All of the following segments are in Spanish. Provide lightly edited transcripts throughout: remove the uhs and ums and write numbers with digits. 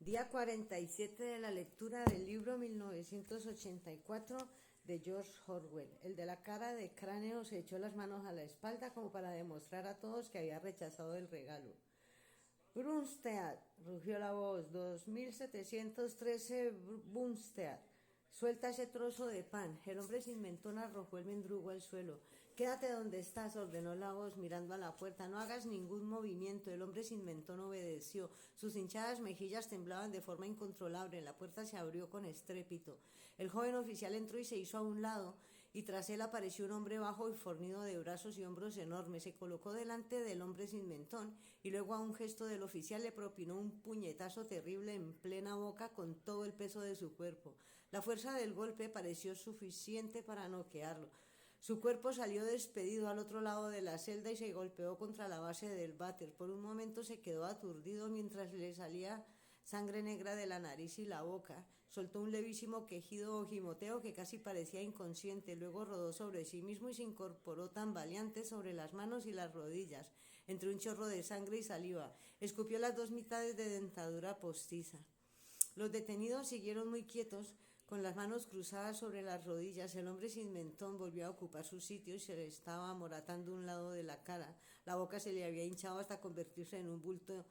Día 47 de la lectura del libro 1984 de George Orwell. El de la cara de cráneo se echó las manos a la espalda como para demostrar a todos que había rechazado el regalo. Brunstead, rugió la voz, 2713 Brunstead. Suelta ese trozo de pan. El hombre sin mentón arrojó el mendrugo al suelo. Quédate donde estás, ordenó la voz mirando a la puerta. No hagas ningún movimiento. El hombre sin mentón obedeció. Sus hinchadas mejillas temblaban de forma incontrolable. La puerta se abrió con estrépito. El joven oficial entró y se hizo a un lado, y tras él apareció un hombre bajo y fornido de brazos y hombros enormes. Se colocó delante del hombre sin mentón y luego, a un gesto del oficial, le propinó un puñetazo terrible en plena boca con todo el peso de su cuerpo. La fuerza del golpe pareció suficiente para noquearlo. Su cuerpo salió despedido al otro lado de la celda y se golpeó contra la base del váter. Por un momento se quedó aturdido mientras le salía sangre negra de la nariz y la boca. Soltó un levísimo quejido o gimoteo que casi parecía inconsciente. Luego rodó sobre sí mismo y se incorporó tambaleante sobre las manos y las rodillas, entre un chorro de sangre y saliva. Escupió las dos mitades de dentadura postiza. Los detenidos siguieron muy quietos, con las manos cruzadas sobre las rodillas. El hombre sin mentón volvió a ocupar su sitio y se le estaba amoratando un lado de la cara. La boca se le había hinchado hasta convertirse en un bulto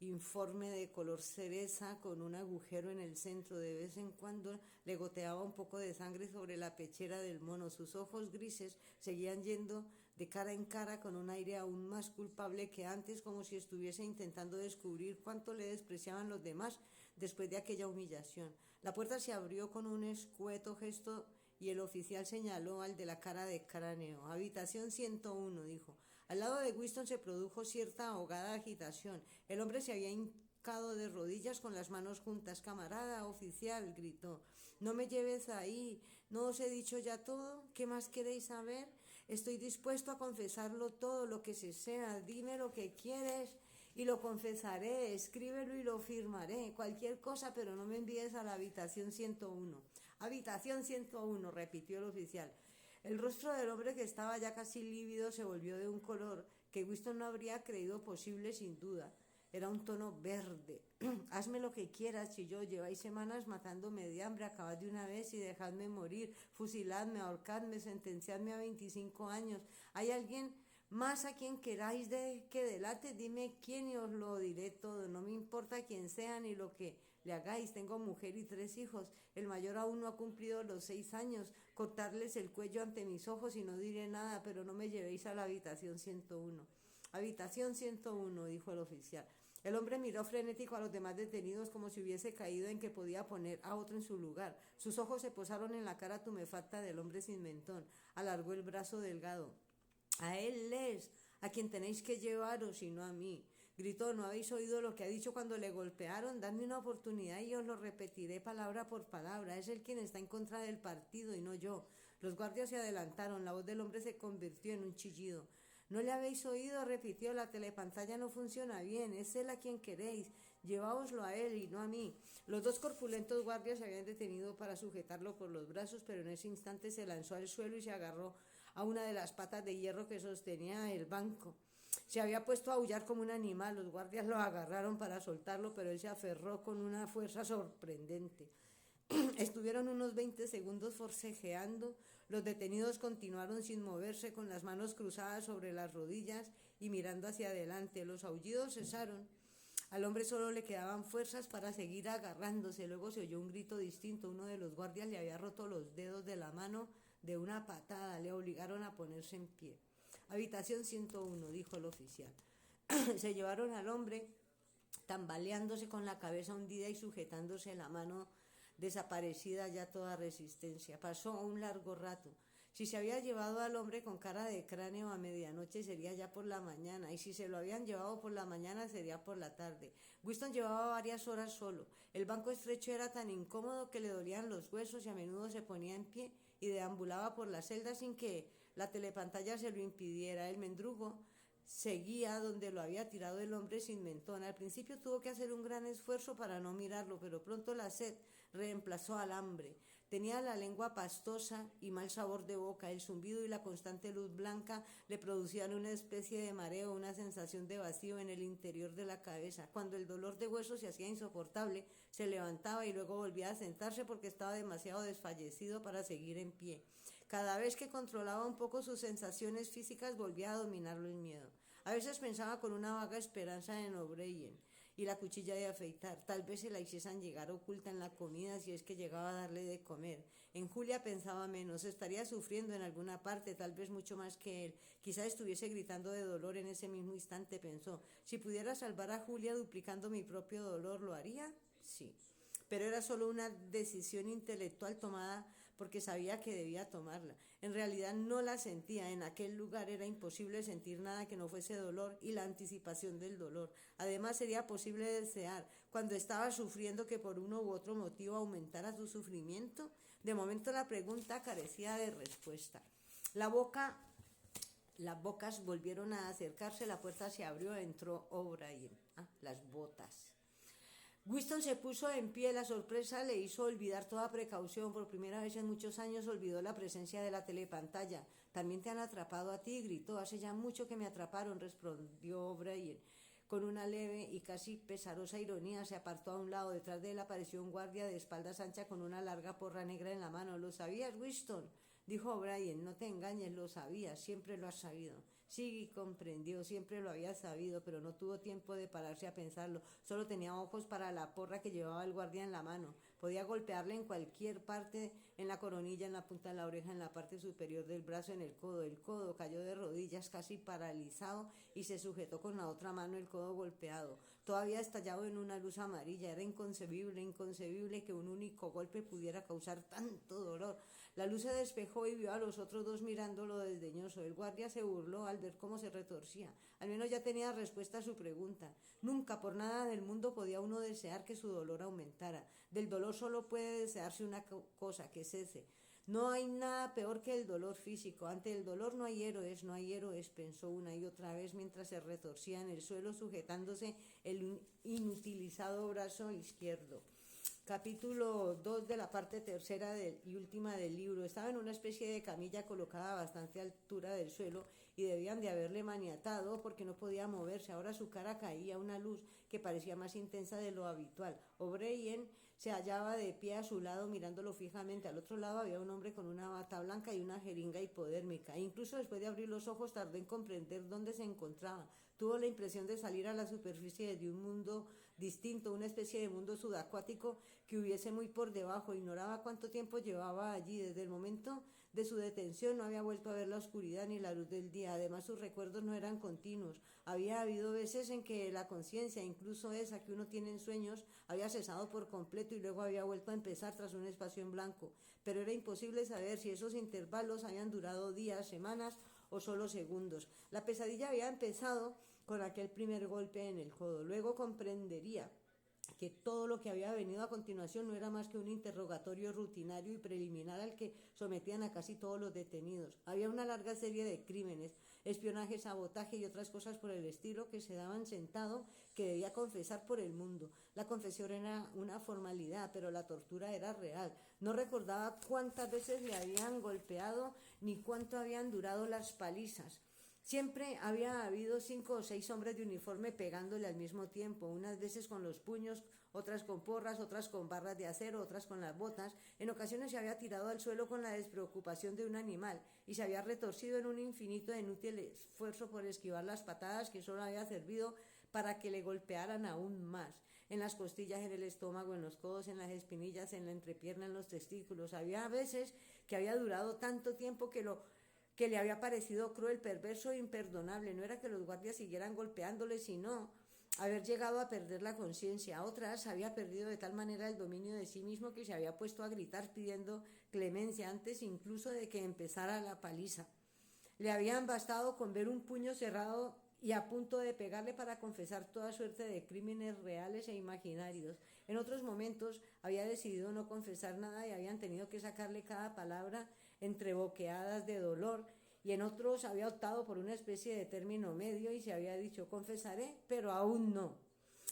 informe de color cereza con un agujero en el centro. De vez en cuando le goteaba un poco de sangre sobre la pechera del mono. Sus ojos grises seguían yendo de cara en cara con un aire aún más culpable que antes, como si estuviese intentando descubrir cuánto le despreciaban los demás después de aquella humillación. La puerta se abrió con un escueto gesto y el oficial señaló al de la cara de cráneo. Habitación 101, dijo. Al lado de Winston se produjo cierta ahogada agitación. El hombre se había hincado de rodillas con las manos juntas. Camarada oficial, gritó, no me lleves ahí. ¿No os he dicho ya todo? ¿Qué más queréis saber? Estoy dispuesto a confesarlo todo, lo que se sea. Dime lo que quieres y lo confesaré. Escríbelo y lo firmaré. Cualquier cosa, pero no me envíes a la habitación 101. Habitación 101, repitió el oficial. El rostro del hombre, que estaba ya casi lívido, se volvió de un color que Winston no habría creído posible sin duda. Era un tono verde. Hazme lo que quieras, chilló. Lleváis semanas matándome de hambre. Acabad de una vez y dejadme morir. Fusiladme, ahorcadme, sentenciadme a 25 años. ¿Hay alguien más a quien queráis que delate? Dime quién y os lo diré todo. No me importa quién sea ni lo que le hagáis. Tengo mujer y 3 hijos. El mayor aún no ha cumplido los 6 años. Cortarles el cuello ante mis ojos y no diré nada, pero no me llevéis a la habitación 101. Habitación 101, dijo el oficial. El hombre miró frenético a los demás detenidos, como si hubiese caído en que podía poner a otro en su lugar. Sus ojos se posaron en la cara tumefacta del hombre sin mentón. Alargó el brazo delgado. A él es a quien tenéis que llevaros y no a mí. Gritó. ¿No habéis oído lo que ha dicho cuando le golpearon? Dadme una oportunidad y os lo repetiré palabra por palabra. Es él quien está en contra del partido y no yo. Los guardias se adelantaron. La voz del hombre se convirtió en un chillido. ¿No le habéis oído? Repitió. La telepantalla no funciona bien. Es él a quien queréis. Lleváoslo a él y no a mí. Los 2 corpulentos guardias se habían detenido para sujetarlo por los brazos, pero en ese instante se lanzó al suelo y se agarró a una de las patas de hierro que sostenía el banco. Se había puesto a aullar como un animal. Los guardias lo agarraron para soltarlo, pero él se aferró con una fuerza sorprendente. Estuvieron unos 20 segundos forcejeando. Los detenidos continuaron sin moverse, con las manos cruzadas sobre las rodillas y mirando hacia adelante. Los aullidos cesaron. Al hombre solo le quedaban fuerzas para seguir agarrándose. Luego se oyó un grito distinto. Uno de los guardias le había roto los dedos de la mano de una patada. Le obligaron a ponerse en pie. Habitación 101, dijo el oficial. Se llevaron al hombre tambaleándose, con la cabeza hundida y sujetándose la mano desaparecida ya toda resistencia. Pasó un largo rato. Si se había llevado al hombre con cara de cráneo a medianoche, sería ya por la mañana, y si se lo habían llevado por la mañana, sería por la tarde. Winston llevaba varias horas solo. El banco estrecho era tan incómodo que le dolían los huesos y a menudo se ponía en pie y deambulaba por la celda sin que la telepantalla se lo impidiera. El mendrugo seguía donde lo había tirado el hombre sin mentón. Al principio tuvo que hacer un gran esfuerzo para no mirarlo, pero pronto la sed reemplazó al hambre. Tenía la lengua pastosa y mal sabor de boca. El zumbido y la constante luz blanca le producían una especie de mareo, una sensación de vacío en el interior de la cabeza. Cuando el dolor de huesos se hacía insoportable, se levantaba y luego volvía a sentarse porque estaba demasiado desfallecido para seguir en pie. Cada vez que controlaba un poco sus sensaciones físicas, volvía a dominarlo el miedo. A veces pensaba con una vaga esperanza en O'Brien y la cuchilla de afeitar. Tal vez se la hiciesen llegar oculta en la comida si es que llegaba a darle de comer. En Julia pensaba menos. Estaría sufriendo en alguna parte, tal vez mucho más que él. Quizá estuviese gritando de dolor en ese mismo instante, pensó. Si pudiera salvar a Julia duplicando mi propio dolor, ¿lo haría? Sí. Pero era solo una decisión intelectual tomada porque sabía que debía tomarla. En realidad no la sentía. En aquel lugar era imposible sentir nada que no fuese dolor y la anticipación del dolor. Además sería posible desear, cuando estaba sufriendo, que por uno u otro motivo aumentara su sufrimiento. De momento la pregunta carecía de respuesta. Las bocas volvieron a acercarse, la puerta se abrió, entró O'Brien. Las botas. Winston se puso en pie. La sorpresa le hizo olvidar toda precaución. Por primera vez en muchos años olvidó la presencia de la telepantalla. «También te han atrapado a ti», gritó. «Hace ya mucho que me atraparon», respondió O'Brien. Con una leve y casi pesarosa ironía se apartó a un lado. Detrás de él apareció un guardia de espaldas ancha con una larga porra negra en la mano. «¿Lo sabías, Winston?», dijo O'Brien. «No te engañes, lo sabías, siempre lo has sabido». Sí, comprendió, siempre lo había sabido, pero no tuvo tiempo de pararse a pensarlo. Solo tenía ojos para la porra que llevaba el guardia en la mano. Podía golpearle en cualquier parte, en la coronilla, en la punta de la oreja, en la parte superior del brazo, en el codo. El codo cayó de rodillas, casi paralizado, y se sujetó con la otra mano el codo golpeado. Todavía estallado en una luz amarilla. Era inconcebible que un único golpe pudiera causar tanto dolor. La luz se despejó y vio a los otros dos mirándolo desdeñoso. El guardia se burló al ver cómo se retorcía. Al menos ya tenía respuesta a su pregunta. Nunca, por nada del mundo, podía uno desear que su dolor aumentara. Del dolor solo puede desearse una cosa: que cese. No hay nada peor que el dolor físico. Ante el dolor no hay héroes, pensó una y otra vez mientras se retorcía en el suelo sujetándose el inutilizado brazo izquierdo. Capítulo 2 de la parte tercera y última del libro. Estaba en una especie de camilla colocada a bastante altura del suelo y debían de haberle maniatado porque no podía moverse. Ahora su cara caía una luz que parecía más intensa de lo habitual. O'Brien se hallaba de pie a su lado mirándolo fijamente. Al otro lado había un hombre con una bata blanca y una jeringa hipodérmica. Incluso después de abrir los ojos tardó en comprender dónde se encontraba. Tuvo la impresión de salir a la superficie de un mundo distinto, una especie de mundo subacuático que hubiese muy por debajo. Ignoraba cuánto tiempo llevaba allí. Desde el momento de su detención no había vuelto a ver la oscuridad ni la luz del día. Además, sus recuerdos no eran continuos. Había habido veces en que la conciencia, incluso esa que uno tiene en sueños, había cesado por completo y luego había vuelto a empezar tras un espacio en blanco. Pero era imposible saber si esos intervalos habían durado días, semanas o solo segundos. La pesadilla había empezado con aquel primer golpe en el codo. Luego comprendería que todo lo que había venido a continuación no era más que un interrogatorio rutinario y preliminar al que sometían a casi todos los detenidos. Había una larga serie de crímenes, espionaje, sabotaje y otras cosas por el estilo que se daban sentado que debía confesar por el mundo. La confesión era una formalidad, pero la tortura era real. No recordaba cuántas veces le habían golpeado ni cuánto habían durado las palizas. Siempre había habido 5 o 6 hombres de uniforme pegándole al mismo tiempo, unas veces con los puños, otras con porras, otras con barras de acero, otras con las botas. En ocasiones se había tirado al suelo con la despreocupación de un animal y se había retorcido en un infinito de inútil esfuerzo por esquivar las patadas que solo había servido para que le golpearan aún más. En las costillas, en el estómago, en los codos, en las espinillas, en la entrepierna, en los testículos. Había veces que había durado tanto tiempo que le había parecido cruel, perverso e imperdonable. No era que los guardias siguieran golpeándole, sino haber llegado a perder la conciencia. Otras había perdido de tal manera el dominio de sí mismo que se había puesto a gritar pidiendo clemencia antes incluso de que empezara la paliza. Le habían bastado con ver un puño cerrado y a punto de pegarle para confesar toda suerte de crímenes reales e imaginarios. En otros momentos había decidido no confesar nada y habían tenido que sacarle cada palabra entre boqueadas de dolor y en otros había optado por una especie de término medio y se había dicho: confesaré, pero aún no.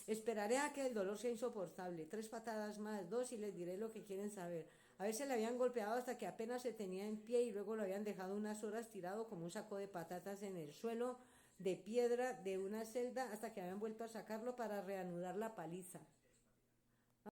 Esperaré a que el dolor sea insoportable. 3 patadas más, 2, y les diré lo que quieren saber. A veces le habían golpeado hasta que apenas se tenía en pie y luego lo habían dejado unas horas tirado como un saco de patatas en el suelo de piedra de una celda hasta que habían vuelto a sacarlo para reanudar la paliza.